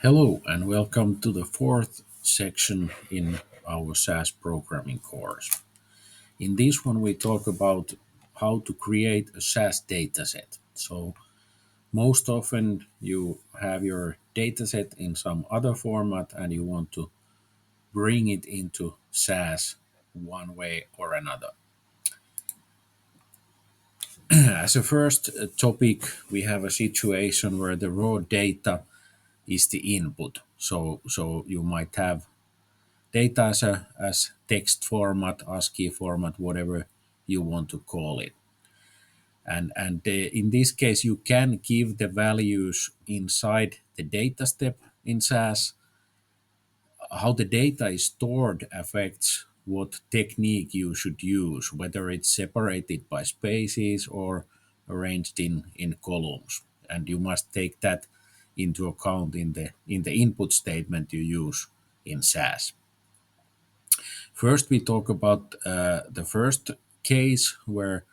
Hello and welcome to the fourth section in our SAS programming course. In this one, we talk about how to create a SAS dataset. So, most often you have your dataset in some other format and you want to bring it into SAS one way or another. As a first topic, we have a situation where the raw data is the input. So you might have data as text format, ASCII format, whatever you want to call it. And in this case, you can give the values inside the data step in SAS. How the data is stored affects what technique you should use, whether it's separated by spaces or arranged in columns. And you must take that into account in the input statement you use in SAS. First, we talk about the first case where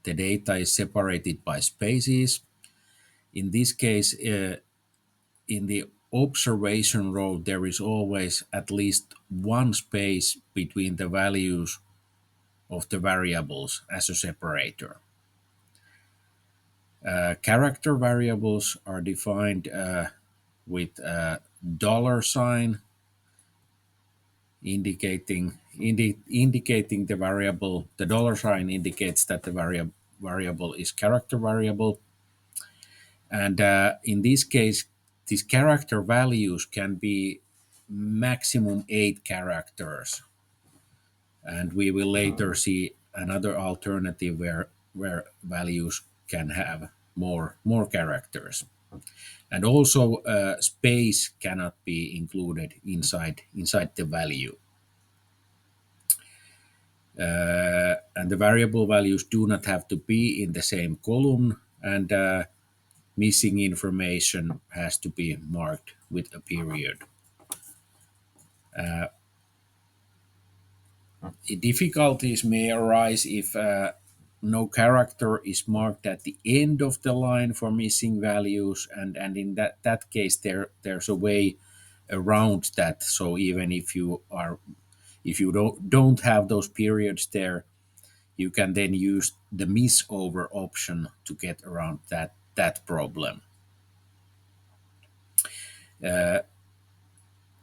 the data is separated by spaces. In this case, in the observation row, there is always at least one space between the values of the variables as a separator. Character variables are defined with a dollar sign indicating the variable. The dollar sign indicates that the variable is character variable, and in this case, these character values can be maximum 8 characters, and we will later see another alternative where values can have more characters. And also, space cannot be included inside the value. And the variable values do not have to be in the same column, and missing information has to be marked with a period. Difficulties may arise if no character is marked at the end of the line for missing values, and in that case there's a way around that. So even if you don't have those periods there, you can then use the miss over option to get around that problem.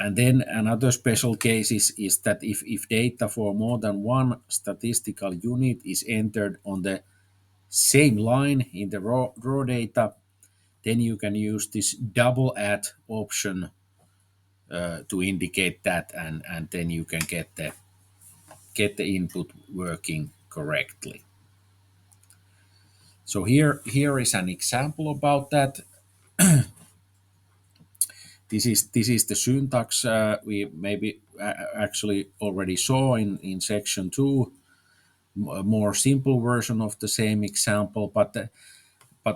And then another special case is that if data for more than one statistical unit is entered on the same line in the raw data, then you can use this double add option to indicate that, and then you can get the input working correctly. So here is an example about that. This is the syntax we maybe actually already saw in section 2, a more simple version of the same example. But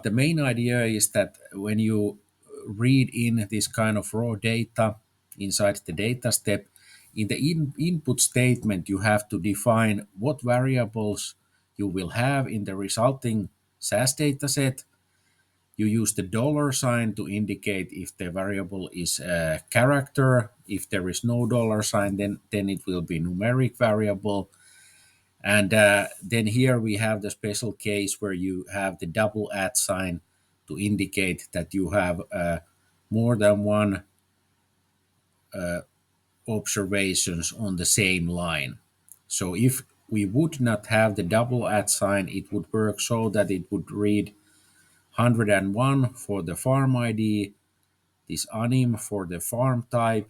the main idea is that when you read in this kind of raw data inside the data step, in the input statement, you have to define what variables you will have in the resulting SAS dataset. You use the dollar sign to indicate if the variable is a character. If there is no dollar sign, then it will be numeric variable. And then here we have the special case where you have the double add sign to indicate that you have more than one observations on the same line. So if we would not have the double add sign, it would work so that it would read 101 for the farm ID, this anim for the farm type,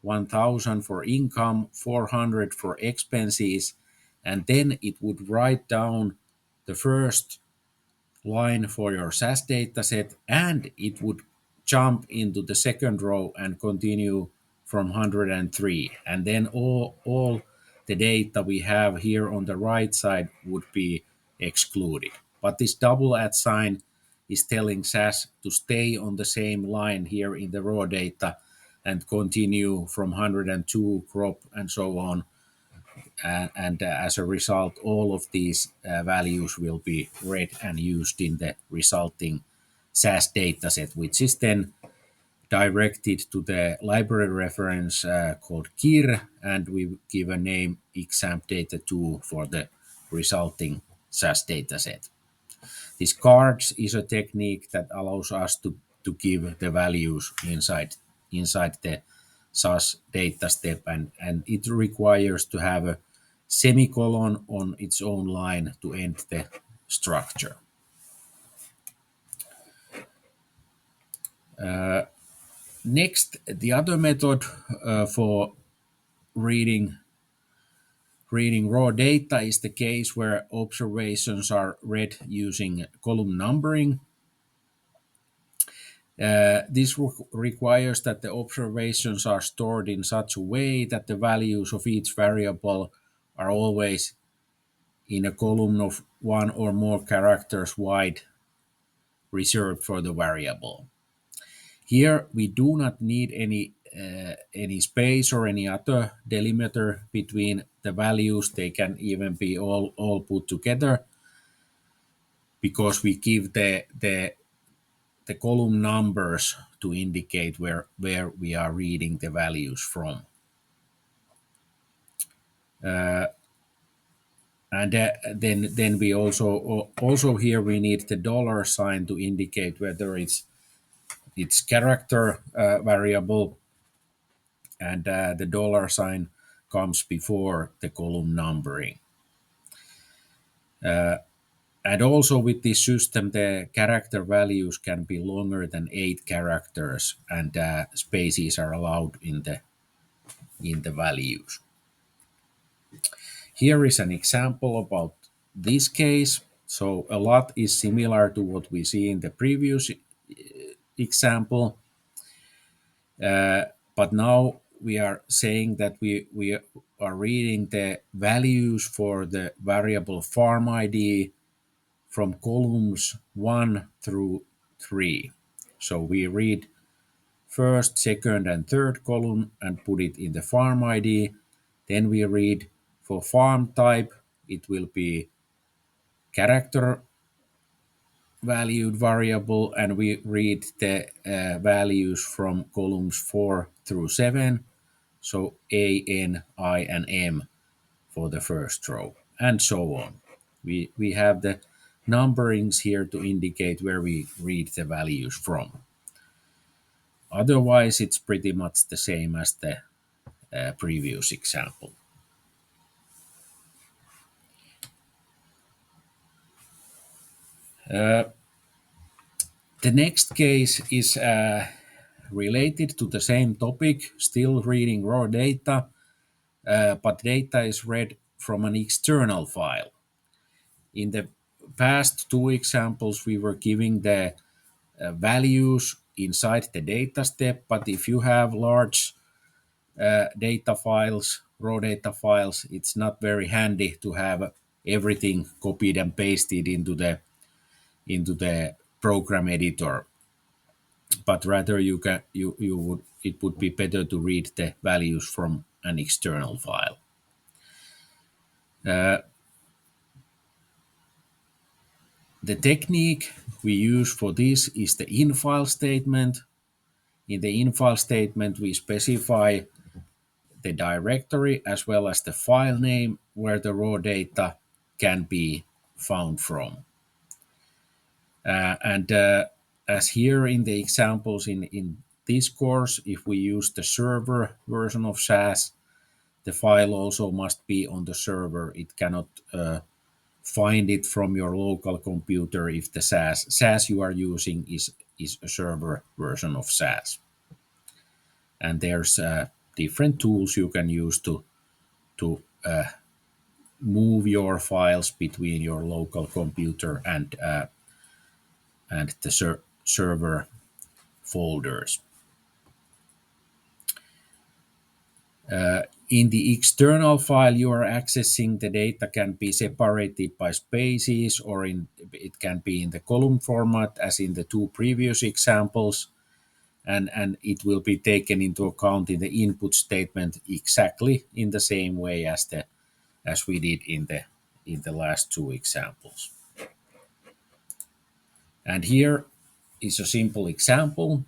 1000 for income, 400 for expenses, and then it would write down the first line for your SAS dataset, and it would jump into the second row and continue from 103. And then all the data we have here on the right side would be excluded. But this double add sign is telling SAS to stay on the same line here in the raw data and continue from 102 crop and so on. And as a result, all of these values will be read and used in the resulting SAS dataset, which is then directed to the library reference called KIR, and we give a name exam data 2 for the resulting SAS dataset. This cards is a technique that allows us to give the values inside the SAS data step, and it requires to have a semicolon on its own line to end the structure. Next, the other method for reading raw data is the case where observations are read using column numbering. This requires that the observations are stored in such a way that the values of each variable are always in a column of one or more characters wide reserved for the variable. Here we do not need any space or any other delimiter between the values. They can even be all put together, because we give the column numbers to indicate where we are reading the values from. And then we also here we need the dollar sign to indicate whether it's character variable, and the dollar sign comes before the column numbering. And also with this system, the character values can be longer than 8 characters, and spaces are allowed in the values. Here is an example about this case. So a lot is similar to what we see in the previous example, but now we are saying that we are reading the values for the variable farm ID from columns 1 through 3. So we read first, second, and third column and put it in the farm ID. Then we read for farm type, it will be character valued variable, and we read the values from columns 4 through 7. So A, N, I, and M for the first row, and so on. We have the numberings here to indicate where we read the values from. Otherwise, it's pretty much the same as the previous example. The next case is related to the same topic, still reading raw data, but data is read from an external file. In the past 2 examples, we were giving the values inside the data step, but if you have large data files, raw data files, it's not very handy to have everything copied and pasted into the program editor. But rather it would be better to read the values from an external file. The technique we use for this is the in-file statement. In the in-file statement, we specify the directory as well as the file name where the raw data can be found from. As here in the examples in this course, if we use the server version of SAS, the file also must be on the server. It cannot find it from your local computer if the SAS you are using is a server version of SAS. And there's different tools you can use to move your files between your local computer and the server folders. In the external file you are accessing, the data can be separated by spaces, or it can be in the column format as in the 2 previous examples, and it will be taken into account in the input statement exactly in the same way as we did in the last 2 examples. And here is a simple example.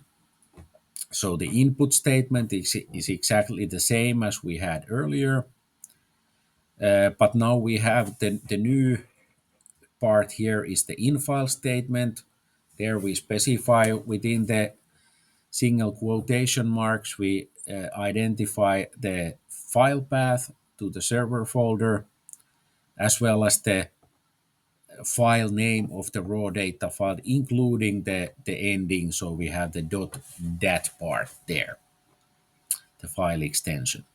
So the input statement is exactly the same as we had earlier, but now we have the new part here is the infile statement. There we specify within the single quotation marks, we identify the file path to the server folder, as well as the file name of the raw data file, including the ending. So we have the .dat part there, the file extension.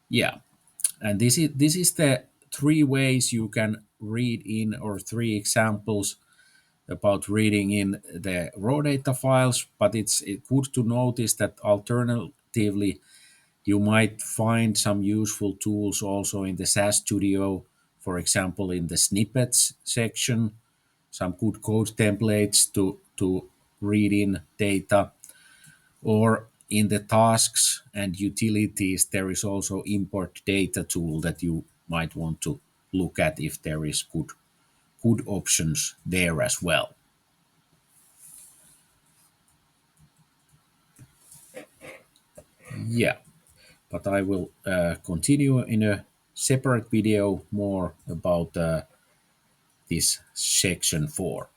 Yeah, and this is the three ways you can read in, or three examples about reading in the raw data files. But it's good to notice that alternatively, you might find some useful tools also in the SAS Studio, for example, in the snippets section, some good code templates to read in data, or in the tasks and utilities, there is also import data tool that you might want to look at if there is good options there as well. Yeah, but I will continue in a separate video more about this section 4.